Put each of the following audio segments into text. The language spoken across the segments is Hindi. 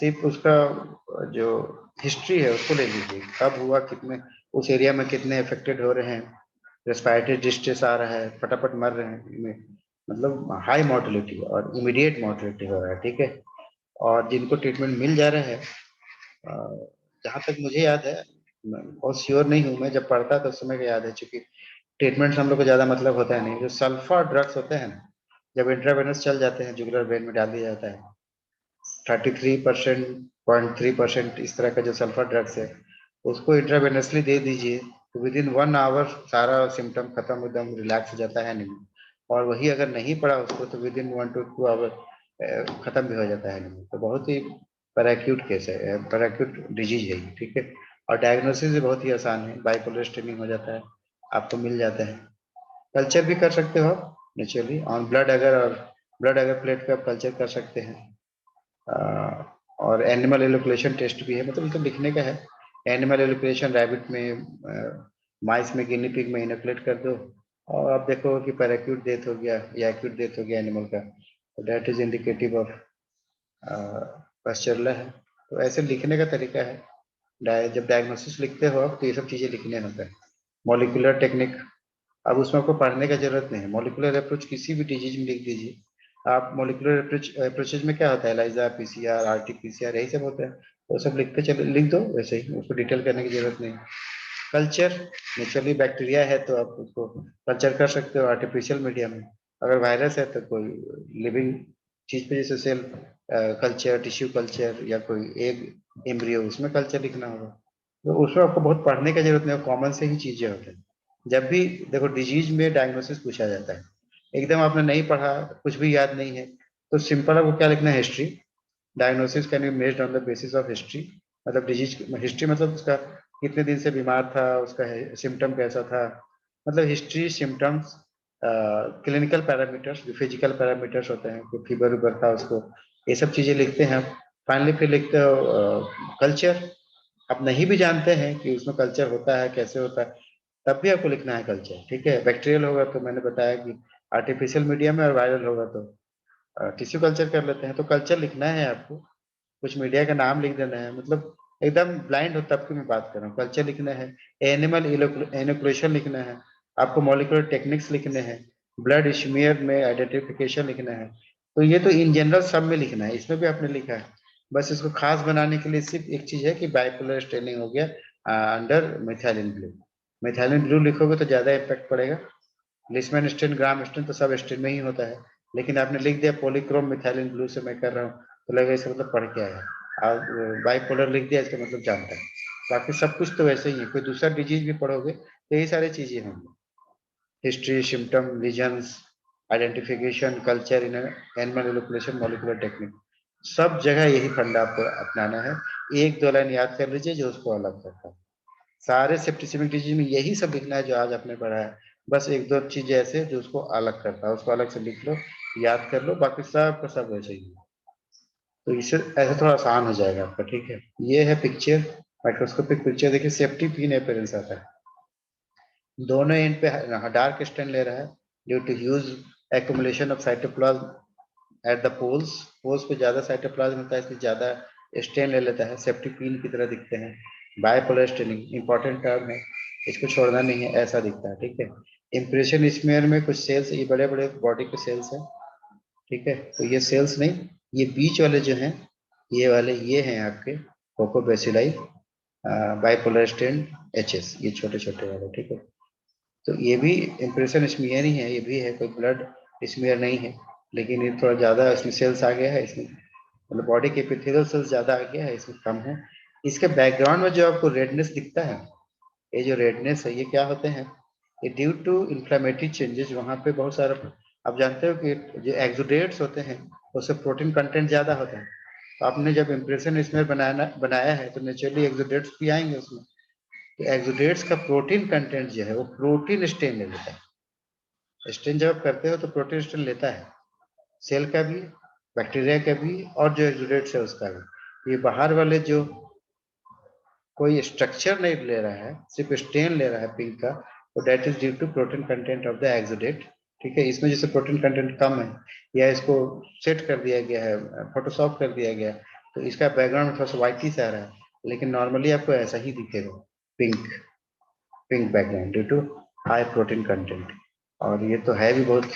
सिर्फ उसका जो हिस्ट्री है उसको ले लीजिए, कब हुआ, कितने उस एरिया में कितने अफेक्टेड हो रहे हैं, रेस्पिरेटरी डिस्ट्रेस आ रहा है, फटाफट मर रहे हैं मतलब हाई मोर्टेलिटी और इमीडिएट मोर्टेलिटी हो रहा है, ठीक है। और जिनको ट्रीटमेंट मिल जा रहा है, जहाँ तक मुझे याद है, मैं बहुत श्योर नहीं हूँ, मैं जब पढ़ता था उस समय का याद है, चूंकि ट्रीटमेंट से हम लोग को ज्यादा मतलब होता है नहीं, जो सल्फा ड्रग्स होते हैं ना, जब इंट्रावेनस चल जाते हैं, जुगुलर वेन में डाल दिया जाता है, 33%, 0.3% इस तरह का जो सल्फर ड्रग्स है, उसको इंट्रावेनसली दे दीजिए, तो विद इन 1 आवर सारा सिम्टम खत्म, एकदम रिलैक्स हो जाता है एनिमी। और वही अगर नहीं पड़ा उसको, तो विद इन 1 to 2 आवर खत्म भी हो जाता है एनिमी। तो बहुत ही पैराक्यूट केस है, पैराक्यूट डिजीज है ये, ठीक है। और डायग्नोसिस भी बहुत ही आसान है, बाइपोलर स्टेनिंग हो जाता है, आपको मिल जाता है। कल्चर भी कर सकते हो आप नेचुरली ऑन ब्लड, अगर प्लेट का कल्चर कर सकते हैं। और एनिमल एलोकुलेशन टेस्ट भी है, मतलब तो लिखने का है। एनिमल एलोकुलेशन रैबिट में, माइस में, गिनी पिग में इनोकुलेट कर दो, और आप देखो कि पैराक्यूट डेथ हो गया या एक्यूट डेथ हो गया एनिमल का, तो दैट इज इंडिकेटिव ऑफ पास्चरला है। तो ऐसे लिखने का तरीका है। जब डायग्नोसिस लिखते हो आप, तो ये सब चीज़ें लिखने होता है। मॉलिक्यूलर टेक्निक, अब उसमें आपको पढ़ने का जरूरत नहीं है। मॉलिक्यूलर अप्रोच किसी भी डिजीज में लिख दीजिए आप। मॉलिक्यूलर अप्रोचेज में क्या होता है, एलाइजा, पीसीआर, आरटी-पीसीआर, यही सब होता है, वो सब लिखते चले, लिख दो वैसे ही, उसको डिटेल करने की जरूरत नहीं। कल्चर, नेचुरली बैक्टीरिया है तो आप उसको कल्चर कर सकते हो आर्टिफिशियल मीडिया में। अगर वायरस है तो कोई लिविंग चीज पे, जैसे सेल कल्चर, टिश्यू कल्चर, या कोई एग एम्ब्रियो, उसमें कल्चर लिखना होगा। तो उसमें आपको बहुत पढ़ने की जरूरत नहीं, कॉमन से ही चीजें होती हैं। जब भी देखो डिजीज में डायग्नोसिस पूछा जाता है, एकदम आपने नहीं पढ़ा, कुछ भी याद नहीं है, तो सिंपल आपको क्या लिखना है, history. Diagnosis can be made on the basis of history, मतलब डिजीज हिस्ट्री, मतलब उसका कितने दिन से बीमार था, उसका सिम्टम कैसा था, मतलब हिस्ट्री, सिम्टम्स, क्लिनिकल पैरामीटर्स, जो फिजिकल पैरामीटर्स होते हैं, कोई फीवर वीवर था उसको, ये सब चीजें लिखते हैं। फाइनली फिर लिखते हो कल्चर। आप नहीं भी जानते हैं कि उसमें कल्चर होता है, कैसे होता है, तब भी आपको लिखना है कल्चर, ठीक है। बैक्टीरियल होगा तो मैंने बताया कि आर्टिफिशियल मीडियम में, और वायरल होगा तो टिश्यू कल्चर कर लेते हैं। तो कल्चर लिखना है आपको, कुछ मीडिया का नाम लिख देना है, मतलब एकदम ब्लाइंड हो तब की मैं बात कर रहा हूँ। कल्चर लिखना है, एनिमल इनोकुलेशन लिखना है, आपको मॉलिक्यूलर टेक्निक्स लिखने हैं, ब्लड स्मीयर में आइडेंटिफिकेशन लिखना है। तो ये तो इन जनरल सब में लिखना है, इसमें भी आपने लिखा है। बस इसको खास बनाने के लिए सिर्फ एक चीज है कि बाइपोलर स्टेनिंग हो गया under methylene blue. Methylene blue लिखोगे तो ज्यादा इम्पैक्ट पड़ेगा। लिस्मैन स्टेन, ग्राम स्टेन तो सब स्टेन में ही होता है, लेकिन आपने लिख दिया पॉलीक्रोम मिथाइलिन ब्लू से मैं कर रहा हूँ, तो लगेगा इसका मतलब पढ़ के आया। और बाइपोलर लिख दिया, इसका मतलब जानता है। बाकी सब कुछ तो वैसे ही है, कोई दूसरा डिजीज भी पढ़ोगे तो यही सारी चीजें होंगी, history, symptom, lesions, identification, culture in animal inoculation, molecular technique, सब जगह यही फंडा आपको अपनाना है। एक दो लाइन याद कर लीजिए जो उसको अलग करता है। सारे सेप्टिसिमिक डिजीज में यही सब लिखना है जो आज आपने पढ़ा है। बस एक दो चीजें ऐसे जो उसको अलग करता है, उसको अलग से लिख लो, याद कर लो, बाकी सब का सब वैसे ही है। तो इससे ऐसे थोड़ा आसान हो जाएगा आपका, ठीक है। ये है पिक्चर, माइक्रोस्कोपिक पिक्चर, देखिए सेफ्टी पिन अपीयरेंस आता है, दोनों एंड पे डार्क स्टेन ले रहा है, due to huge accumulation of cytoplasm at the poles. Poles पे ज्यादा साइटोप्लाज्म होता है, इसलिए ज्यादा स्टेन ले लेता है, सेफ्टी पिन की तरह दिखते हैं। बायपोलर स्टेनिंग इंपॉर्टेंट टर्म है, इसको छोड़ना नहीं है, ऐसा दिखता है, ठीक है। इम्प्रेशन स्मेयर में कुछ सेल्स, ये बड़े बड़े बॉडी के सेल्स हैं, ठीक है। तो ये सेल्स नहीं, ये बीच वाले जो हैं, ये वाले ये हैं आपके कोकोबैसिलाई बाइपोलर स्टेन एचएस, ये छोटे छोटे वाले, ठीक है। तो ये भी इम्प्रेशन स्मीयर ही है, ये भी है, कोई ब्लड स्मीयर नहीं है, लेकिन ये थोड़ा ज़्यादा इसमें सेल्स आ गया है, इसमें मतलब बॉडी के एपिथेलियल सेल्स ज़्यादा आ गया है, इसमें कम है। इसके बैकग्राउंड में जो आपको रेडनेस दिखता है, ये जो रेडनेस है, ये क्या होते हैं, ये ड्यू टू इन्फ्लेमेटरी चेंजेस, वहाँ पे बहुत सारा, आप जानते हो कि जो एक्सुडेट्स होते हैं उससे प्रोटीन कंटेंट ज़्यादा होता है। तो आपने जब इम्प्रेशन स्मीयर बनाया है, तो नेचुरली एक्सुडेट्स भी आएंगे उसमें। तो एक्सुडेट्स का प्रोटीन कंटेंट जो है वो प्रोटीन स्टेन ले लेता है। स्टेन जब आप करते हो तो प्रोटीन स्टेन लेता है, सेल का भी, बैक्टीरिया का भी, और जो एक्सुडेट्स है उसका भी। ये बाहर वाले जो कोई स्ट्रक्चर नहीं ले रहा है, सिर्फ स्टेन ले रहा है पिंक का, तो that is due to protein content of the exudate, ठीक है। इसमें जैसे प्रोटीन कंटेंट कम है, या इसको सेट कर दिया गया है, फोटोशॉप कर दिया गया है, तो इसका बैकग्राउंड थोड़ा सा व्हाइट ही सा आ रहा है, लेकिन नॉर्मली आपको ऐसा ही दिखेगा, pink pink background due to high protein content. और ये तो है भी बहुत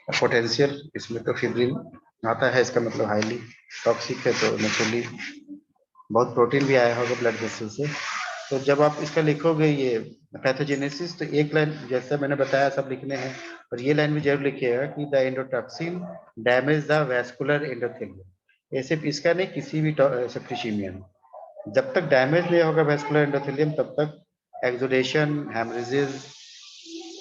पोटेंशियल, इसमें तो फिब्रिन आता है, इसका मतलब हाईली टॉक्सिक है, तो नेचुरली बहुत प्रोटीन भी आया होगा ब्लड वेसल से। तो जब आप इसका लिखोगे ये पैथोजेनेसिस, तो एक लाइन जैसा मैंने बताया सब लिखने हैं, और ये लाइन भी जरूर लिखिएगा कि the endotoxin damage the vascular endothelium. ये सिर्फ इसका नहीं, किसी भी सेप्टिसीमिया में जब तक डैमेज नहीं होगा वैस्कुलर एंडोथेलियम, तब तक एक्सुडेशन, हेमरेजेस,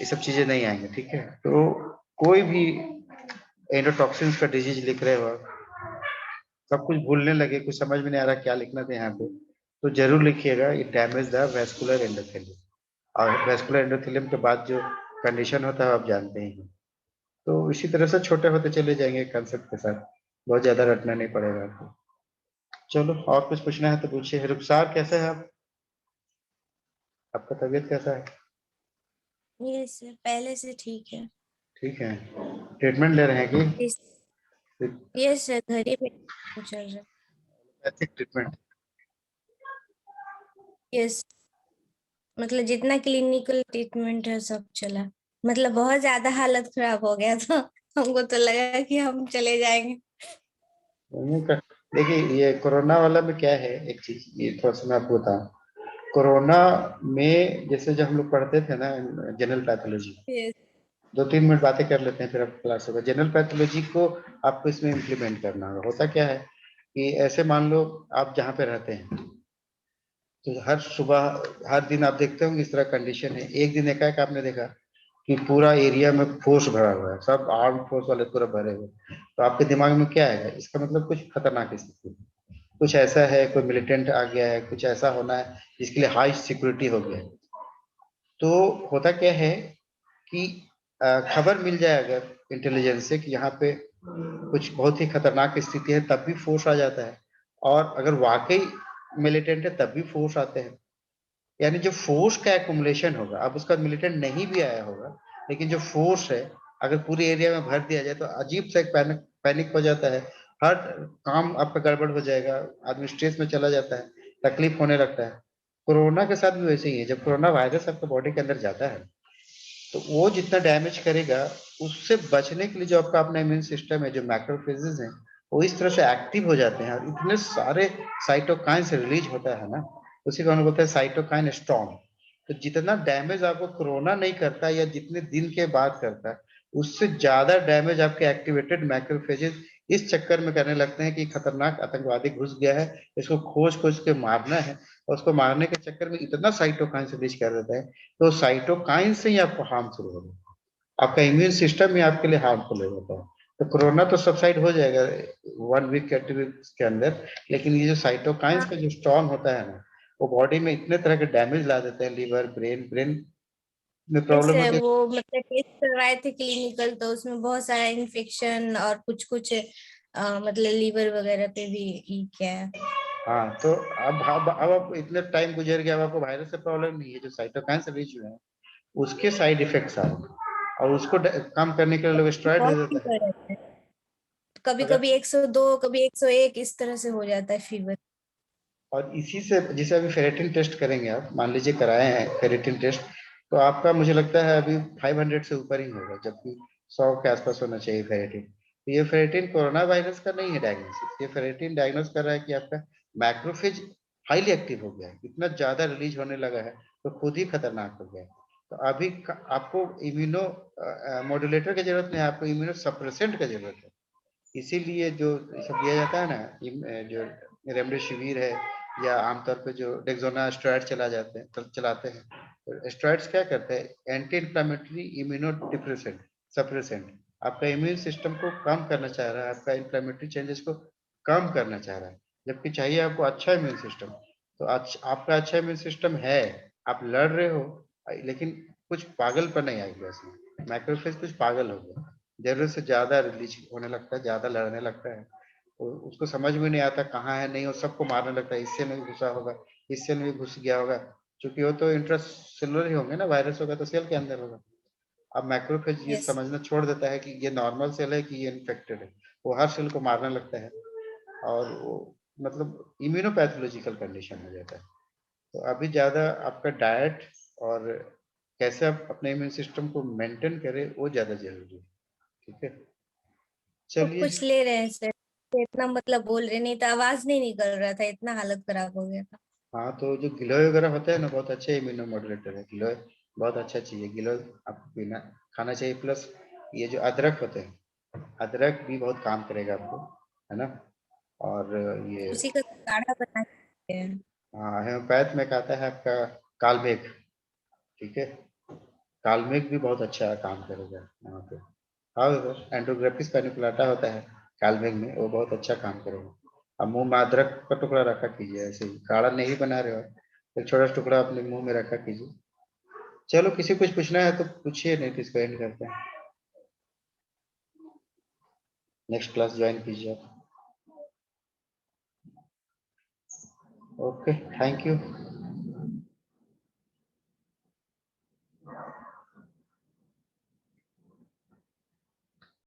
ये सब चीजें नहीं आएंगे, ठीक है। तो कोई भी एंडोटॉक्सिन्स का डिजीज लिख रहे हो, सब कुछ भूलने लगे, कुछ समझ में नहीं आ रहा क्या लिखना था यहाँ पे, तो जरूर लिखिएगा it damage the vascular endothelium. और वैस्कुलर एंडोथेलियम के बाद जो कंडीशन होता है आप जानते ही हैं। तो इसी तरह से छोटे होते चले जाएंगे कंसेप्ट के साथ, बहुत ज्यादा रटना नहीं पड़ेगा आपको। चलो, और कुछ पूछना है तो पूछिए। रुखसार कैसे है आप, आपका तबीयत कैसा है? ये सर पहले से ठीक है। ठीक है। ट्रीटमेंट ले रहे हैं कि यस। यस सर, घर ही पे चल रहा है। Allopathic treatment? यस, मतलब जितना क्लिनिकल ट्रीटमेंट है सब चला। मतलब बहुत ज्यादा हालत खराब हो गया था, हमको तो लगा कि हम चले जाएंगे। देखिए, ये कोरोना वाला में क्या है, एक चीज ये थोड़ा सा मैं आपको बताऊं। कोरोना में जैसे जब हम लोग पढ़ते थे ना जनरल पैथोलॉजी, यस। 2-3 मिनट बातें कर लेते हैं फिर आपको क्लास होगा। जनरल पैथोलॉजी को आपको इसमें इम्प्लीमेंट करना होगा। होता क्या है कि ऐसे मान लो आप जहाँ पे रहते हैं, तो हर सुबह हर दिन आप देखते होंगे इस तरह कंडीशन है। एक दिन एकाएक आपने देखा कि पूरा एरिया में फोर्स भरा हुआ है, सब आर्म फोर्स वाले पूरा भरे हुए हैं। तो आपके दिमाग में क्या आएगा, इसका मतलब कुछ खतरनाक स्थिति है, कुछ ऐसा है, कोई मिलिटेंट आ गया है, कुछ ऐसा होना है जिसके लिए हाई सिक्योरिटी हो गया है। तो होता क्या है कि खबर मिल जाए अगर इंटेलिजेंस से कि यहाँ पे कुछ बहुत ही खतरनाक स्थिति है, तब भी फोर्स आ जाता है। और अगर वाकई मिलिटेंट है तब भी फोर्स आते हैं। यानी जो फोर्स का एकुमुलेशन होगा, अब उसका मिलिटेंट नहीं भी आया होगा, लेकिन जो फोर्स है अगर पूरे एरिया में भर दिया जाए तो अजीब सा एक पैनिक पैनिक हो जाता है। हर काम आपका गड़बड़ हो जाएगा, आदमी स्ट्रेस में चला जाता है, तकलीफ होने लगता है। कोरोना के साथ भी वैसे ही है। जब कोरोना वायरस आपके बॉडी के अंदर जाता है, तो वो जितना डैमेज करेगा, उससे बचने के लिए जो आपका अपना इम्यून सिस्टम है, जो मैक्रोफेजेस हैं, वो इस तरह से एक्टिव हो जाते हैं, और इतने सारे साइटोकाइन से रिलीज होता है ना, उसी को हम बोलते हैं साइटोकाइन स्टॉर्म। तो जितना डैमेज आपको कोरोना नहीं करता या जितने दिन के बाद करता है, उससे ज्यादा डैमेज आपके एक्टिवेटेड मैक्रोफेजेस इस चक्कर में करने लगते हैं कि खतरनाक आतंकवादी घुस गया है, इसको खोज खोज के मारना है। और उसको मारने के चक्कर में इतना साइटोकाइन से रिलीज कर देता है, तो साइटोकाइन से ही आपको हार्म शुरू होगा, आपका इम्यून सिस्टम ही आपके लिए हार्मफुल हो जाता है। तो कोरोना तो सबसाइड हो जाएगा 1 वीक या 2 वीक के अंदर, लेकिन ये जो साइटोकाइंस हाँ। का जो स्टॉर्म होता है ना, वो बॉडी में इतने तरह के डैमेज ला देते हैं, लीवर, ब्रेन ब्रेन में प्रॉब्लम जैसे होती है। वो मतलब टेस्ट करवाए थे क्लिनिकल, तो उसमें बहुत सारा इन्फेक्शन और कुछ कुछ मतलब लीवर वगैरह पे भी ई क्या है। हाँ, तो अब आप इतने टाइम गुजर गया, अब आपको वायरस से प्रॉब्लम नहीं है, जो साइटोकाइन से रिलीज हुए हैं उसके साइड इफेक्ट्स आ रहे हैं, और उसको कम करने के लिए लोग स्टेरॉइड दे बहुत देता है। फीवर रहता है, कभी अगर कभी 102, कभी 101 इस तरह से हो जाता है फीवर। और इसी से जैसे अभी फेरेटिन टेस्ट करेंगे, आप मान लीजिए कराए हैं फेरेटिन टेस्ट, तो आपका मुझे लगता है अभी 500 से ऊपर ही होगा, जबकि 100 के आसपास होना चाहिए फेरेटिन। तो ये फेरेटिन कोरोना वायरस का नहीं है डायग्नोसिस, ये फेरेटिन डायग्नोस कर रहा है कि आपका मैक्रोफेज हाईली एक्टिव हो गया है, इतना ज्यादा रिलीज होने लगा है, तो खुद ही खतरनाक हो गया है। तो अभी आपको इम्यूनो मॉड्यूलेटर की जरूरत नहीं है, आपको इम्यूनो सप्रेसेंट की जरूरत है। इसीलिए जो सब दिया जाता है ना, जो रेमडेसिविर है, या आमतौर पे जो डेक्सोना स्टेरॉइड चलाते हैं, तो स्टेरॉइड्स क्या करते हैं, anti inflammatory immuno depressant, suppressant, आपका इम्यून सिस्टम को कम करना चाह रहा है, आपका इंफ्लेमेटरी चेंजेस को कम करना चाह रहा है, जबकि चाहिए आपको अच्छा इम्यून सिस्टम। तो आपका अच्छा इम्यून सिस्टम है, आप लड़ रहे हो, लेकिन कुछ पागलपन नहीं आएगा इसमें, मैक्रोफेज कुछ पागल हो गया, जरूरत से ज्यादा रिलीज होने लगता है, ज्यादा लड़ने लगता है, और उसको समझ में नहीं आता कहाँ है, नहीं, वो सबको मारने लगता है, इससे नहीं घुसा होगा, इससे नहीं घुस गया होगा, क्योंकि वो तो इंट्रा सेलुलर ही होंगे ना, वायरस होगा तो सेल के अंदर होगा। अब मैक्रोफेज ये यस। समझना छोड़ देता है कि ये नॉर्मल सेल है कि ये इन्फेक्टेड है, वो हर सेल को मारने लगता है, और वो मतलब इम्यूनोपैथोलॉजिकल कंडीशन हो जाता है। तो अभी ज्यादा आपका डाइट और कैसे आप अपने इम्यून सिस्टम को मेंटेन करें वो ज्यादा जरूरी है। ठीक है, तो चलिए। कुछ ले रहे हैं सर, इतना मतलब बोल रहे, नहीं तो आवाज नहीं निकल रहा था, इतना हालत खराब हो गया था। हाँ, तो जो गिलोय वगैरह होता है ना, बहुत अच्छे इम्यूनो मॉड्यूलेटर है गिलोय। बहुत अच्छा चीज है गिलोय, आपको पीना खाना चाहिए। प्लस ये जो अदरक होते हैं, अदरक भी बहुत काम करेगा आपको, है ना। और ये उसी का काढ़ा बना के हैं। होम्योपैथ में कहता है आपका कालमेघ। ठीक है, कालमेघ भी बहुत अच्छा काम करेगा यहाँ पे। हाँ, एंडोग्राफिस पैनिकुलाटा होता है कालमेघ में, वो बहुत अच्छा काम करेगा। अब मुंह में अदरक का टुकड़ा रखा कीजिए, ऐसे ही काढ़ा नहीं बना रहे हो, एक छोटा सा टुकड़ा अपने मुंह में रखा कीजिए। चलो, किसी कुछ पूछना है तो पूछिए, नहीं तो इसको एंड करते हैं। नेक्स्ट क्लास ज्वाइन कीजिए आप। Okay, thank you.